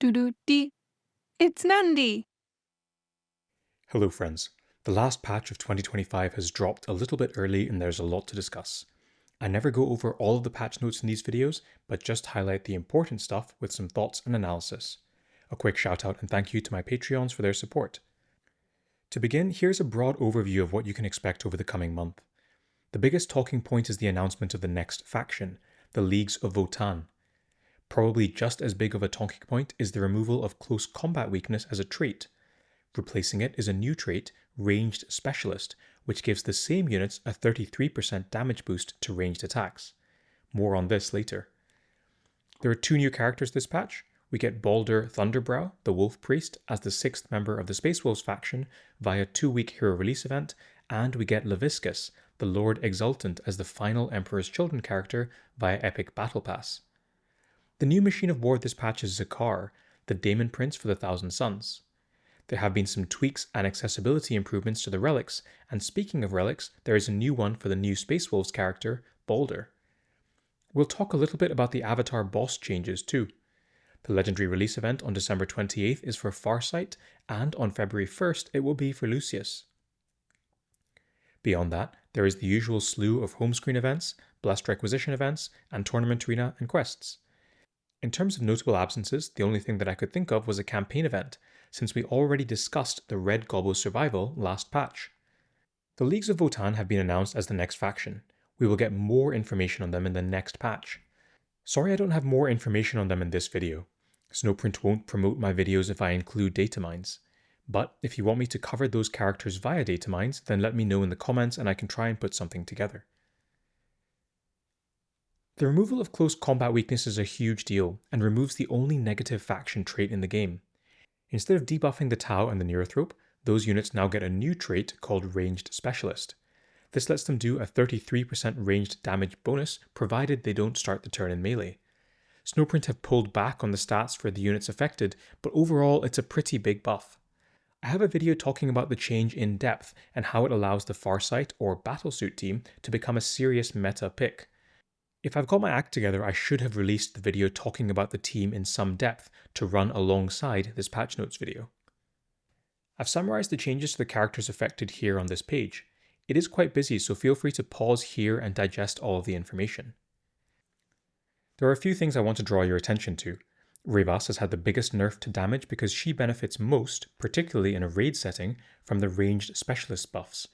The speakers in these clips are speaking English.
Doo-doo-dee. It's Nandi! Hello friends. The last patch of 2025 has dropped a little bit early and there's a lot to discuss. I never go over all of the patch notes in these videos, but just highlight the important stuff with some thoughts and analysis. A quick shout out and thank you to my Patreons for their support. To begin, here's a broad overview of what you can expect over the coming month. The biggest talking point is the announcement of the next faction, the Leagues of Votann. Probably just as big of a talking point is the removal of close combat weakness as a trait. Replacing it is a new trait, Ranged Specialist, which gives the same units a 33% damage boost to ranged attacks. More on this later. There are two new characters this patch. We get Baldr Thunderbrow, the Wolf Priest, as the 6th member of the Space Wolves faction via 2-week hero release event, and we get Laviscus, the Lord Exultant, as the final Emperor's Children character via Epic Battlepass. The new machine of war this patch is Zakar, the Daemon Prince for the Thousand Suns. There have been some tweaks and accessibility improvements to the relics, and speaking of relics, there is a new one for the new Space Wolves character, Baldr. We'll talk a little bit about the avatar boss changes too. The legendary release event on December 28th is for Farsight, and on February 1st it will be for Lucius. Beyond that, there is the usual slew of home screen events, blessed Requisition events, and tournament arena and quests. In terms of notable absences, the only thing that I could think of was a campaign event, since we already discussed the Red Gobbo survival last patch. The Leagues of Votann have been announced as the next faction. We will get more information on them in the next patch. Sorry I don't have more information on them in this video. Snowprint won't promote my videos if I include data mines. But if you want me to cover those characters via data mines, then let me know in the comments and I can try and put something together. The removal of close combat weakness is a huge deal, and removes the only negative faction trait in the game. Instead of debuffing the Tau and the Neurothrope, those units now get a new trait called Ranged Specialist. This lets them do a 33% ranged damage bonus, provided they don't start the turn in melee. Snowprint have pulled back on the stats for the units affected, but overall it's a pretty big buff. I have a video talking about the change in depth, and how it allows the Farsight or Battlesuit team to become a serious meta pick. If I've got my act together, I should have released the video talking about the team in some depth to run alongside this patch notes video. I've summarized the changes to the characters affected here on this page. It is quite busy, so feel free to pause here and digest all of the information. There are a few things I want to draw your attention to. Revas has had the biggest nerf to damage because she benefits most, particularly in a raid setting, from the ranged specialist buffs.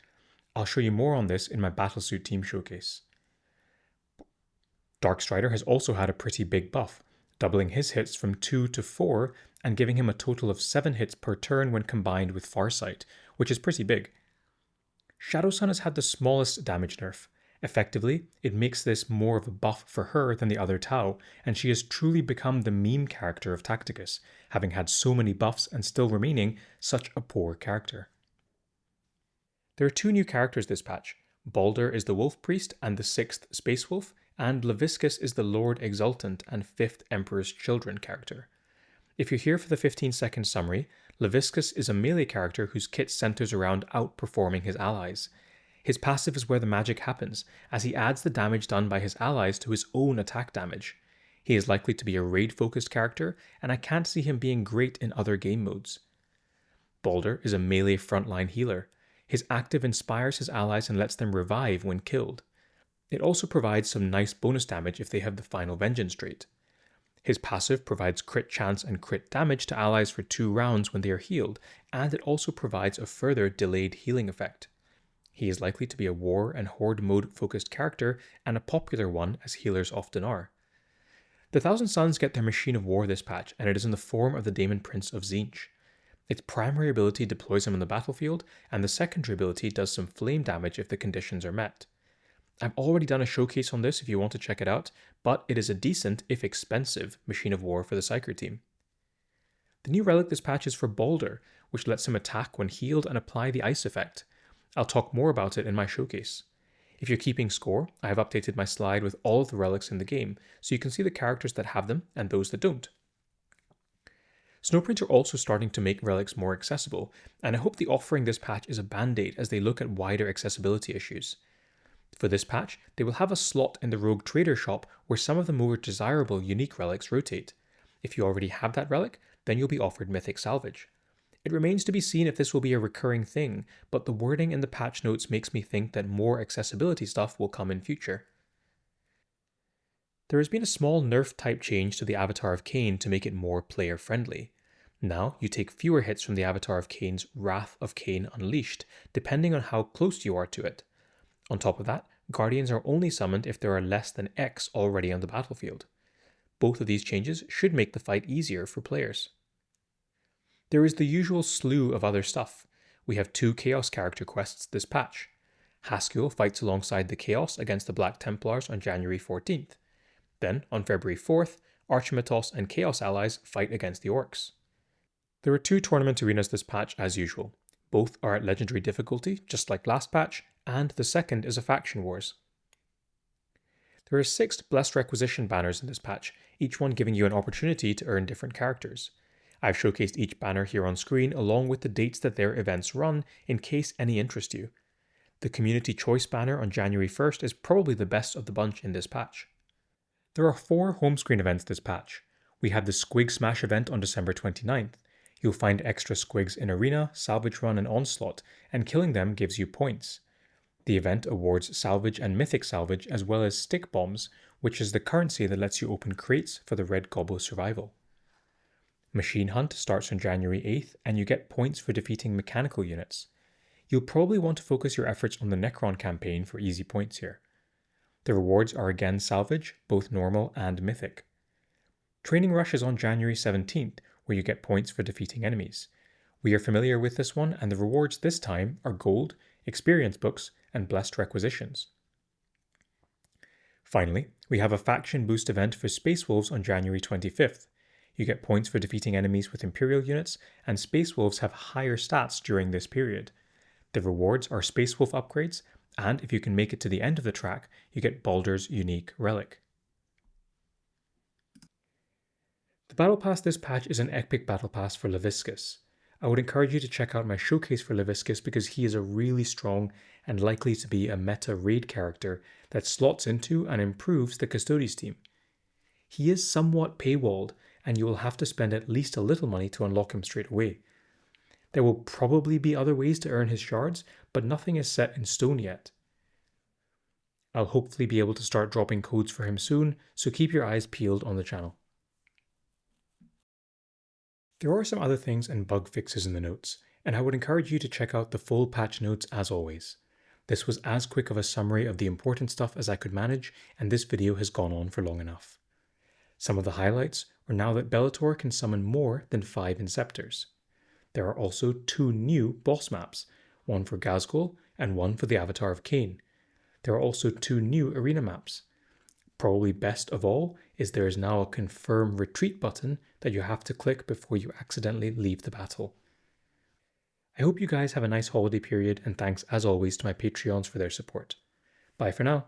I'll show you more on this in my Battlesuit team showcase. Darkstrider has also had a pretty big buff, doubling his hits from 2 to 4 and giving him a total of 7 hits per turn when combined with Farsight, which is pretty big. Shadowsun has had the smallest damage nerf. Effectively, it makes this more of a buff for her than the other Tau, and she has truly become the meme character of Tacticus, having had so many buffs and still remaining such a poor character. There are two new characters this patch. Baldr is the Wolf Priest and the 6th Space Wolf, and Laviscus is the Lord Exultant and 5th Emperor's Children character. If you're here for the 15-second summary, Laviscus is a melee character whose kit centers around outperforming his allies. His passive is where the magic happens, as he adds the damage done by his allies to his own attack damage. He is likely to be a raid-focused character, and I can't see him being great in other game modes. Baldr is a melee frontline healer. His active inspires his allies and lets them revive when killed. It also provides some nice bonus damage if they have the Final Vengeance trait. His passive provides crit chance and crit damage to allies for 2 rounds when they are healed, and it also provides a further delayed healing effect. He is likely to be a war and horde mode focused character, and a popular one as healers often are. The Thousand Suns get their machine of war this patch, and it is in the form of the Daemon Prince of Tzeentch. Its primary ability deploys him on the battlefield, and the secondary ability does some flame damage if the conditions are met. I've already done a showcase on this if you want to check it out, but it is a decent, if expensive, machine of war for the Psyker team. The new relic this patch is for Baldr, which lets him attack when healed and apply the ice effect. I'll talk more about it in my showcase. If you're keeping score, I have updated my slide with all of the relics in the game, so you can see the characters that have them and those that don't. Snowprint are also starting to make relics more accessible, and I hope the offering this patch is a band-aid as they look at wider accessibility issues. For this patch, they will have a slot in the Rogue Trader shop where some of the more desirable unique relics rotate. If you already have that relic, then you'll be offered mythic salvage. It remains to be seen if this will be a recurring thing, but the wording in the patch notes makes me think that more accessibility stuff will come in future. There has been a small nerf type change to the avatar of Khaine to make it more player friendly. Now, you take fewer hits from the avatar of Khaine's Wrath of Khaine Unleashed, depending on how close you are to it. On top of that, Guardians are only summoned if there are less than X already on the battlefield. Both of these changes should make the fight easier for players. There is the usual slew of other stuff. We have 2 Chaos character quests this patch. Haskell fights alongside the Chaos against the Black Templars on January 14th. Then, on February 4th, Archimatos and Chaos allies fight against the Orcs. There are 2 tournament arenas this patch as usual. Both are at legendary difficulty, just like last patch, and the second is a faction wars. There are 6 Blessed Requisition banners in this patch, each one giving you an opportunity to earn different characters. I've showcased each banner here on screen along with the dates that their events run in case any interest you. The Community Choice banner on January 1st is probably the best of the bunch in this patch. There are 4 home screen events this patch. We have the Squig Smash event on December 29th. You'll find extra squigs in Arena, Salvage Run and Onslaught, and killing them gives you points. The event awards salvage and mythic salvage as well as stick bombs, which is the currency that lets you open crates for the Red Gobbo survival. Machine Hunt starts on January 8th and you get points for defeating mechanical units. You'll probably want to focus your efforts on the Necron campaign for easy points here. The rewards are again salvage, both normal and mythic. Training Rush is on January 17th, where you get points for defeating enemies. We are familiar with this one, and the rewards this time are gold, experience books, and blessed requisitions. Finally, we have a faction boost event for Space Wolves on January 25th. You get points for defeating enemies with Imperial units, and Space Wolves have higher stats during this period. The rewards are Space Wolf upgrades, and if you can make it to the end of the track, you get Baldr's unique relic. The Battle Pass this patch is an epic Battle Pass for Laviscus. I would encourage you to check out my showcase for Laviscus because he is a really strong and likely to be a meta raid character that slots into and improves the Custodes team. He is somewhat paywalled, and you will have to spend at least a little money to unlock him straight away. There will probably be other ways to earn his shards, but nothing is set in stone yet. I'll hopefully be able to start dropping codes for him soon, so keep your eyes peeled on the channel. There are some other things and bug fixes in the notes, and I would encourage you to check out the full patch notes as always. This was as quick of a summary of the important stuff as I could manage, and this video has gone on for long enough. Some of the highlights are now that Bellator can summon more than 5 Inceptors. There are also 2 new boss maps, one for Ghazghkull and one for the Avatar of Khaine. There are also 2 new arena maps. Probably best of all is there is now a confirm retreat button that you have to click before you accidentally leave the battle. I hope you guys have a nice holiday period, and thanks as always to my Patreons for their support. Bye for now.